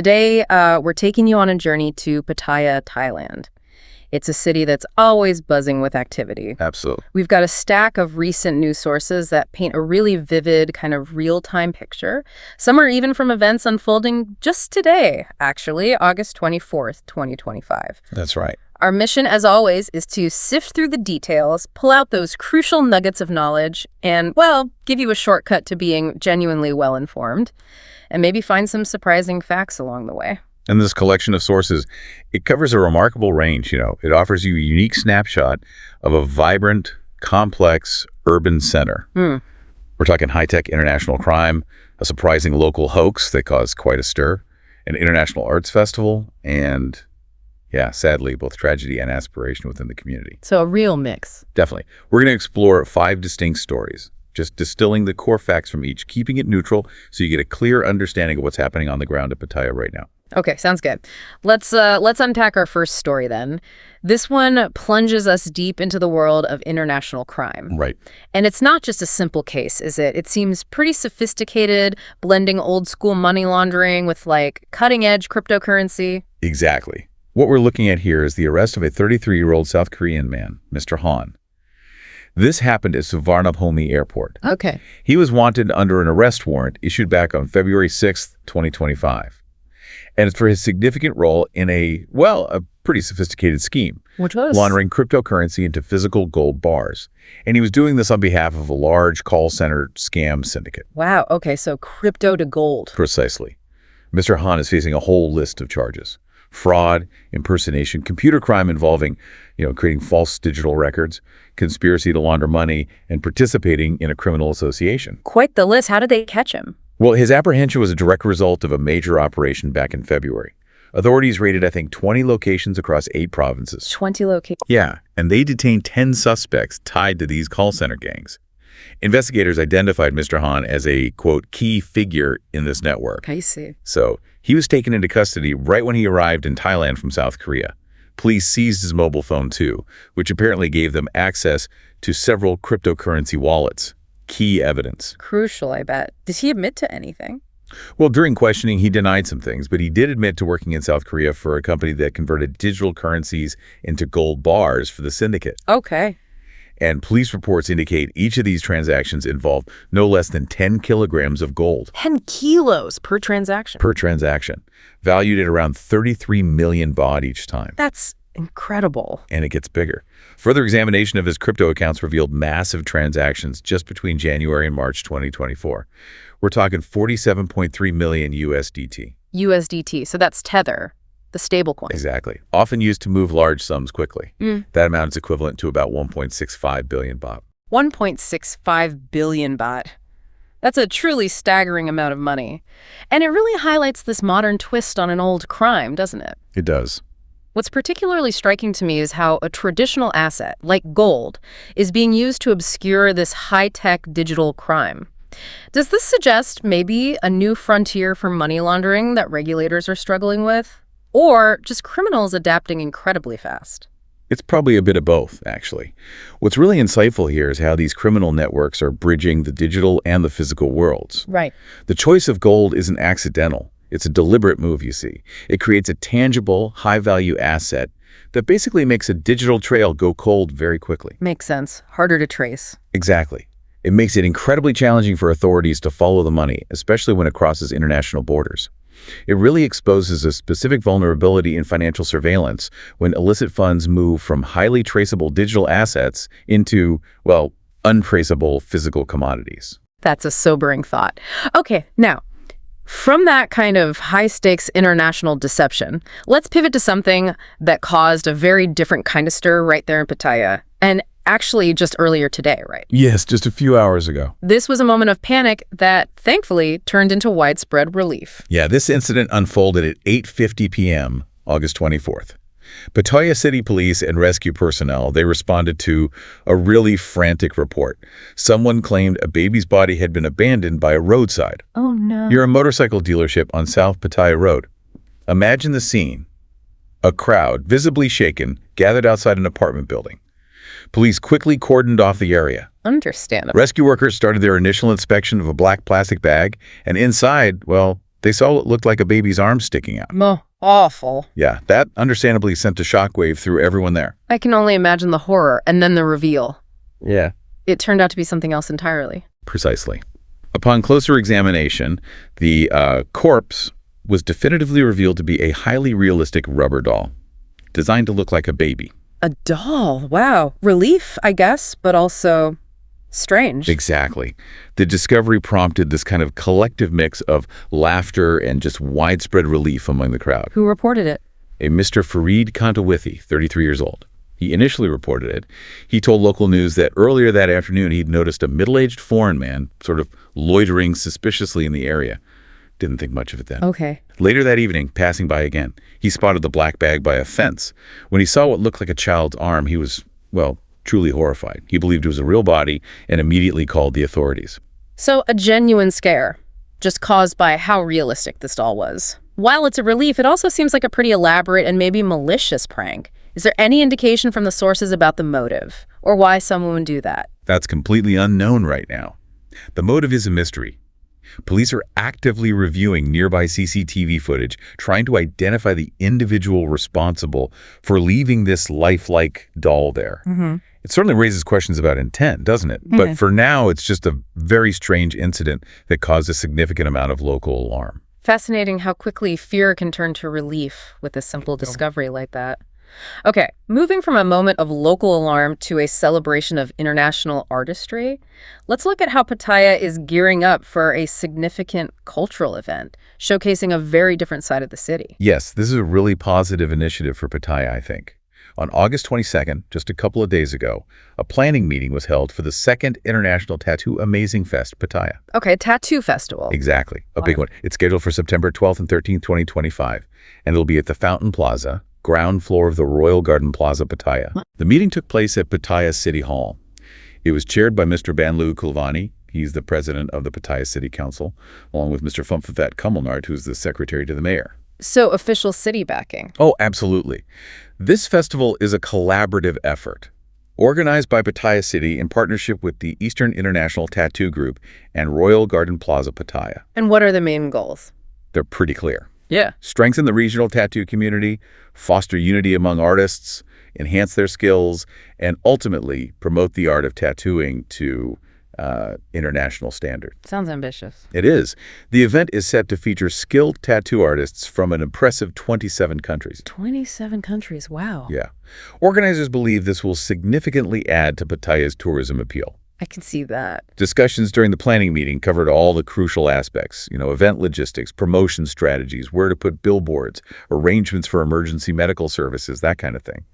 Today, we're taking you on a journey to Pattaya, Thailand. It's a city that's always buzzing with activity. Absolutely. We've got a stack of recent news sources that paint a really vivid, kind of real-time picture. Some are even from events unfolding just today, actually, August 24th, 2025. That's right. Our mission, as always, is to sift through the details, pull out those crucial nuggets of knowledge, and, well, give you a shortcut to being genuinely well-informed, and maybe find some surprising facts along the way. And this collection of sources, it covers a remarkable range. It offers you a unique snapshot of a vibrant, complex urban center. We're talking high-tech international crime, a surprising local hoax that caused quite a stir, an international arts festival, and, yeah, sadly, both tragedy and aspiration within the community. So a real mix. Definitely. We're going to explore 5 distinct stories, just distilling the core facts from each, keeping it neutral so you get a clear understanding of what's happening on the ground at Pattaya right now. Okay, sounds good. Let's unpack our first story then. This one plunges us deep into the world of international crime. Right. And it's not just a simple case, is it? It seems pretty sophisticated, blending old school money laundering with cutting-edge cryptocurrency. Exactly. What we're looking at here is the arrest of a 33-year-old South Korean man, Mr. Han. This happened at Suvarnabhumi Airport. Okay. He was wanted under an arrest warrant issued back on February 6th, 2025. And it's for his significant role in a pretty sophisticated scheme. Which was? Laundering cryptocurrency into physical gold bars. And he was doing this on behalf of a large call center scam syndicate. Wow, okay, so crypto to gold. Precisely. Mr. Han is facing a whole list of charges. Fraud, impersonation, computer crime involving, creating false digital records, conspiracy to launder money, and participating in a criminal association. Quite the list. How did they catch him? Well, his apprehension was a direct result of a major operation back in February. Authorities raided, 20 locations across 8 provinces. 20 locations? Yeah, and they detained 10 suspects tied to these call center gangs. Investigators identified Mr. Han as a, quote, key figure in this network. I see. So he was taken into custody right when he arrived in Thailand from South Korea. Police seized his mobile phone too, which apparently gave them access to several cryptocurrency wallets. Key evidence. Crucial, I bet. Did he admit to anything? Well, during questioning, he denied some things, but he did admit to working in South Korea for a company that converted digital currencies into gold bars for the syndicate. Okay. And police reports indicate each of these transactions involved no less than 10 kilograms of gold. 10 kilos per transaction? Per transaction, valued at around 33 million baht each time. That's incredible. And it gets bigger. Further examination of his crypto accounts revealed massive transactions just between January and March 2024. We're talking 47.3 million USDT. USDT, so that's Tether, the stablecoin. Exactly. Often used to move large sums quickly. That amount is equivalent to about 1.65 billion baht. 1.65 billion baht. That's a truly staggering amount of money. And it really highlights this modern twist on an old crime, doesn't it? It does. What's particularly striking to me is how a traditional asset, like gold, is being used to obscure this high-tech digital crime. Does this suggest maybe a new frontier for money laundering that regulators are struggling with? Or just criminals adapting incredibly fast? It's probably a bit of both, actually. What's really insightful here is how these criminal networks are bridging the digital and the physical worlds. Right. The choice of gold isn't accidental. It's a deliberate move, you see. It creates a tangible, high-value asset that basically makes a digital trail go cold very quickly. Makes sense. Harder to trace. Exactly. It makes it incredibly challenging for authorities to follow the money, especially when it crosses international borders. It really exposes a specific vulnerability in financial surveillance when illicit funds move from highly traceable digital assets into, untraceable physical commodities. That's a sobering thought. Okay, now, from that kind of high-stakes international deception, let's pivot to something that caused a very different kind of stir right there in Pattaya, and actually just earlier today, right? Yes, just a few hours ago. This was a moment of panic that, thankfully, turned into widespread relief. Yeah, this incident unfolded at 8:50 p.m., August 24th. Pattaya City Police and rescue personnel, they responded to a really frantic report. Someone claimed a baby's body had been abandoned by a roadside. Oh, no. You're a motorcycle dealership on South Pattaya Road. Imagine the scene. A crowd, visibly shaken, gathered outside an apartment building. Police quickly cordoned off the area. Understandable. Rescue workers started their initial inspection of a black plastic bag, and inside, They saw what looked like a baby's arm sticking out. Awful. Yeah, that understandably sent a shockwave through everyone there. I can only imagine the horror and then the reveal. Yeah. It turned out to be something else entirely. Precisely. Upon closer examination, the corpse was definitively revealed to be a highly realistic rubber doll, designed to look like a baby. A doll. Wow. Relief, I guess, but also strange. Exactly. The discovery prompted this kind of collective mix of laughter and just widespread relief among the crowd. Who reported it? A Mr. Fareed Kantawithi, 33 years old. He initially reported it. He told local news that earlier that afternoon he'd noticed a middle-aged foreign man sort of loitering suspiciously in the area. Didn't think much of it then. Okay. Later that evening, passing by again, he spotted the black bag by a fence. When he saw what looked like a child's arm, he was, well, truly horrified. He believed it was a real body and immediately called the authorities. So a genuine scare, just caused by how realistic this doll was. While it's a relief, it also seems like a pretty elaborate and maybe malicious prank. Is there any indication from the sources about the motive or why someone would do that? That's completely unknown right now. The motive is a mystery. Police are actively reviewing nearby CCTV footage, trying to identify the individual responsible for leaving this lifelike doll there. It certainly raises questions about intent, doesn't it? But for now, it's just a very strange incident that caused a significant amount of local alarm. Fascinating how quickly fear can turn to relief with a simple discovery like that. Okay, moving from a moment of local alarm to a celebration of international artistry, let's look at how Pattaya is gearing up for a significant cultural event, showcasing a very different side of the city. Yes, this is a really positive initiative for Pattaya, I think. On August 22nd, just a couple of days ago, a planning meeting was held for the second International Tattoo Amazing Fest, Pattaya. Okay, Tattoo Festival. Exactly, a big one. It's scheduled for September 12th and 13th, 2025, and it'll be at the Fountain Plaza, ground floor of the Royal Garden Plaza, Pattaya. The meeting took place at Pattaya City Hall. It was chaired by Mr. Banlu Kulvani. He's the president of the Pattaya City Council, along with Mr. Fumphavat Kamalnart, who's the secretary to the mayor. So official city backing. Oh, absolutely. This festival is a collaborative effort, organized by Pattaya City in partnership with the Eastern International Tattoo Group and Royal Garden Plaza, Pattaya. And what are the main goals? They're pretty clear. Yeah. Strengthen the regional tattoo community, foster unity among artists, enhance their skills, and ultimately promote the art of tattooing to international standard. Sounds ambitious. It is. The event is set to feature skilled tattoo artists from an impressive 27 countries. 27 countries, wow. Yeah. Organizers believe this will significantly add to Pattaya's tourism appeal. I can see that. Discussions during the planning meeting covered all the crucial aspects, event logistics, promotion strategies, where to put billboards, arrangements for emergency medical services, that kind of thing.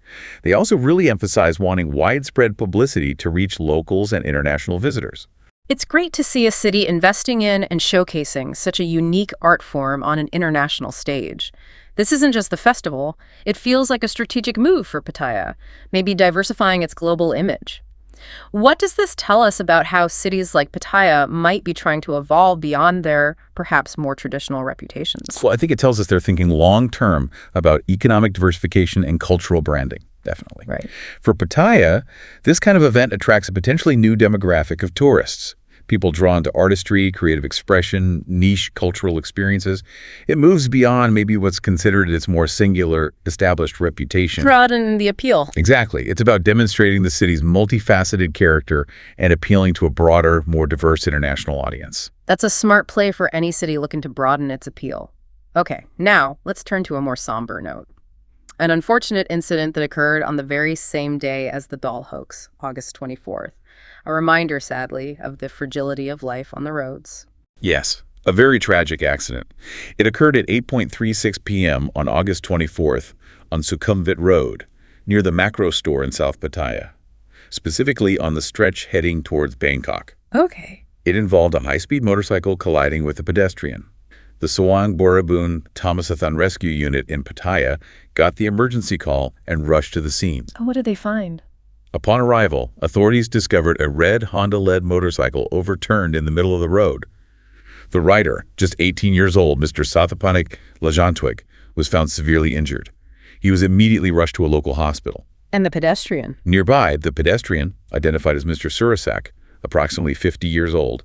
They also really emphasized wanting widespread publicity to reach locals and international visitors. It's great to see a city investing in and showcasing such a unique art form on an international stage. This isn't just the festival. It feels like a strategic move for Pattaya, maybe diversifying its global image. What does this tell us about how cities like Pattaya might be trying to evolve beyond their perhaps more traditional reputations? Well, I think it tells us they're thinking long-term about economic diversification and cultural branding, definitely. Right. For Pattaya, this kind of event attracts a potentially new demographic of tourists. People drawn to artistry, creative expression, niche cultural experiences. It moves beyond maybe what's considered its more singular, established reputation. Broaden the appeal. Exactly. It's about demonstrating the city's multifaceted character and appealing to a broader, more diverse international audience. That's a smart play for any city looking to broaden its appeal. Okay, now let's turn to a more somber note. An unfortunate incident that occurred on the very same day as the doll hoax, August 24th. A reminder, sadly, of the fragility of life on the roads. Yes, a very tragic accident. It occurred at 8:36 p.m. on August 24th on Sukhumvit Road, near the Macro store in South Pattaya, specifically on the stretch heading towards Bangkok. Okay. It involved a high-speed motorcycle colliding with a pedestrian. The Sawang Borabun Thomasathon Rescue Unit in Pattaya got the emergency call and rushed to the scene. Oh, what did they find? Upon arrival, authorities discovered a red Honda-led motorcycle overturned in the middle of the road. The rider, just 18 years old, Mr. Sathapanik Lajantwik, was found severely injured. He was immediately rushed to a local hospital. And the pedestrian? Nearby, the pedestrian, identified as Mr. Surasak, approximately 50 years old,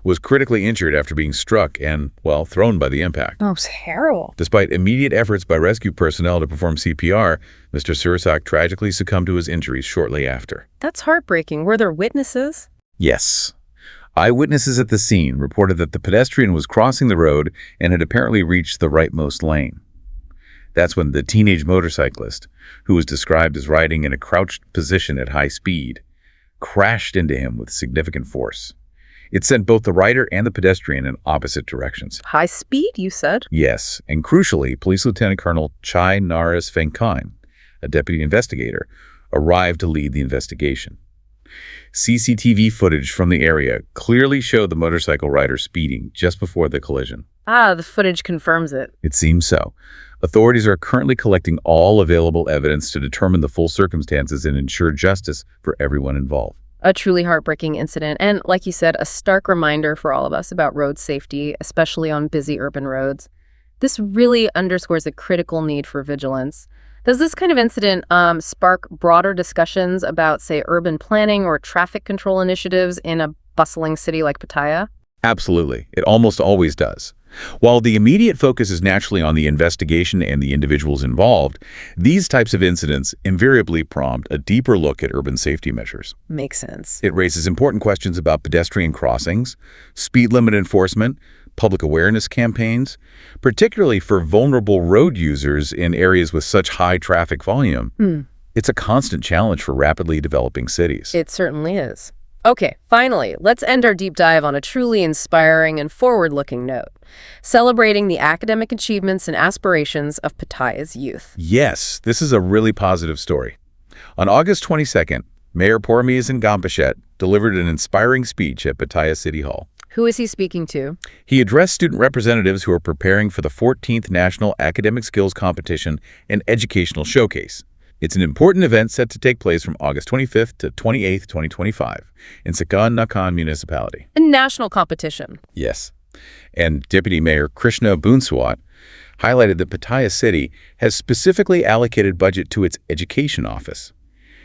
was critically injured after being struck and, well, thrown by the impact. Oh, it's terrible. Despite immediate efforts by rescue personnel to perform CPR, Mr. Sursak tragically succumbed to his injuries shortly after. That's heartbreaking. Were there witnesses? Yes. Eyewitnesses at the scene reported that the pedestrian was crossing the road and had apparently reached the rightmost lane. That's when the teenage motorcyclist, who was described as riding in a crouched position at high speed, crashed into him with significant force. It sent both the rider and the pedestrian in opposite directions. High speed, you said? Yes, and crucially, Police Lieutenant Colonel Chai Naras Fengkain, a deputy investigator, arrived to lead the investigation. CCTV footage from the area clearly showed the motorcycle rider speeding just before the collision. The footage confirms it. It seems so. Authorities are currently collecting all available evidence to determine the full circumstances and ensure justice for everyone involved. A truly heartbreaking incident, and like you said, a stark reminder for all of us about road safety, especially on busy urban roads. This really underscores a critical need for vigilance. Does this kind of incident spark broader discussions about, say, urban planning or traffic control initiatives in a bustling city like Pattaya? Absolutely. It almost always does. While the immediate focus is naturally on the investigation and the individuals involved, these types of incidents invariably prompt a deeper look at urban safety measures. Makes sense. It raises important questions about pedestrian crossings, speed limit enforcement, public awareness campaigns, particularly for vulnerable road users in areas with such high traffic volume. It's a constant challenge for rapidly developing cities. It certainly is. Okay, finally, let's end our deep dive on a truly inspiring and forward-looking note, celebrating the academic achievements and aspirations of Pattaya's youth. Yes, this is a really positive story. On August 22nd, Mayor Pormiz Gampachet delivered an inspiring speech at Pattaya City Hall. Who is he speaking to? He addressed student representatives who are preparing for the 14th National Academic Skills Competition and Educational Showcase. It's an important event set to take place from August 25th to 28th, 2025 in Sakan Nakan Municipality. A national competition. Yes. And Deputy Mayor Krishna Bunswat highlighted that Pattaya City has specifically allocated budget to its education office.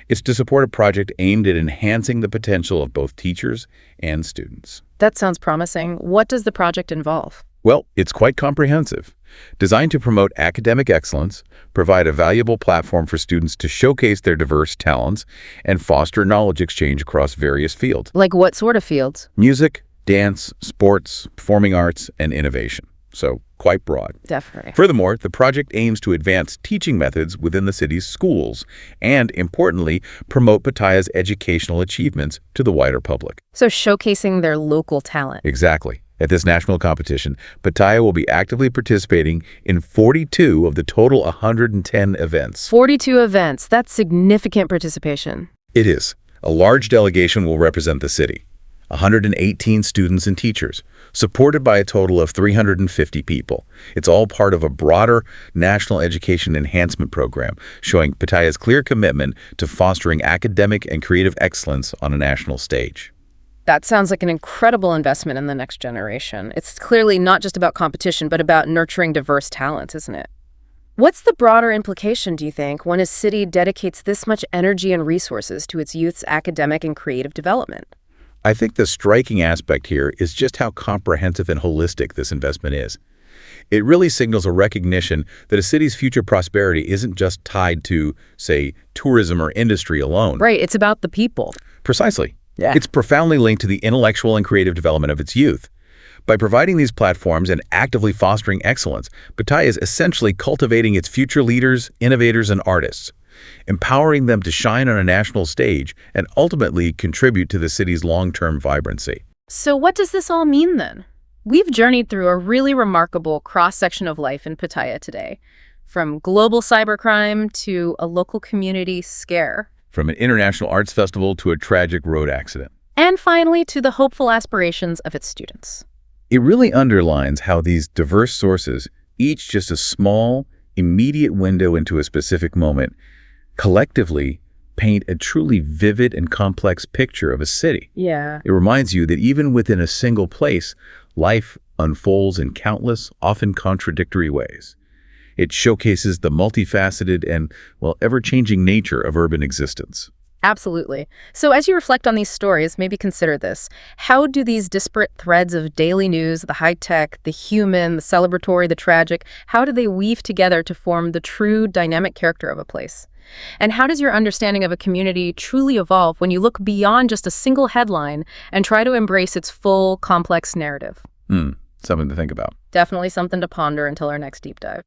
It's to support a project aimed at enhancing the potential of both teachers and students. That sounds promising. What does the project involve? Well, it's quite comprehensive. Designed to promote academic excellence, provide a valuable platform for students to showcase their diverse talents, and foster knowledge exchange across various fields. Like what sort of fields? Music, dance, sports, performing arts, and innovation. So, quite broad. Definitely. Furthermore, the project aims to advance teaching methods within the city's schools and, importantly, promote Pattaya's educational achievements to the wider public. So showcasing their local talent. Exactly. At this national competition, Pattaya will be actively participating in 42 of the total 110 events. 42 events. That's significant participation. It is. A large delegation will represent the city. 118 students and teachers, supported by a total of 350 people. It's all part of a broader national education enhancement program, showing Pattaya's clear commitment to fostering academic and creative excellence on a national stage. That sounds like an incredible investment in the next generation. It's clearly not just about competition, but about nurturing diverse talents, isn't it? What's the broader implication, do you think, when a city dedicates this much energy and resources to its youth's academic and creative development? I think the striking aspect here is just how comprehensive and holistic this investment is. It really signals a recognition that a city's future prosperity isn't just tied to, say, tourism or industry alone. Right, it's about the people. Precisely. Yeah. It's profoundly linked to the intellectual and creative development of its youth. By providing these platforms and actively fostering excellence, Pattaya is essentially cultivating its future leaders, innovators, and artists, empowering them to shine on a national stage and ultimately contribute to the city's long-term vibrancy. So what does this all mean then? We've journeyed through a really remarkable cross-section of life in Pattaya today, from global cybercrime to a local community scare. From an international arts festival to a tragic road accident. And finally, to the hopeful aspirations of its students. It really underlines how these diverse sources, each just a small, immediate window into a specific moment, collectively paint a truly vivid and complex picture of a city. Yeah. It reminds you that even within a single place, life unfolds in countless, often contradictory ways. It showcases the multifaceted and, well, ever-changing nature of urban existence. Absolutely. So as you reflect on these stories, maybe consider this. How do these disparate threads of daily news, the high-tech, the human, the celebratory, the tragic, how do they weave together to form the true dynamic character of a place? And how does your understanding of a community truly evolve when you look beyond just a single headline and try to embrace its full, complex narrative? Something to think about. Definitely something to ponder until our next deep dive.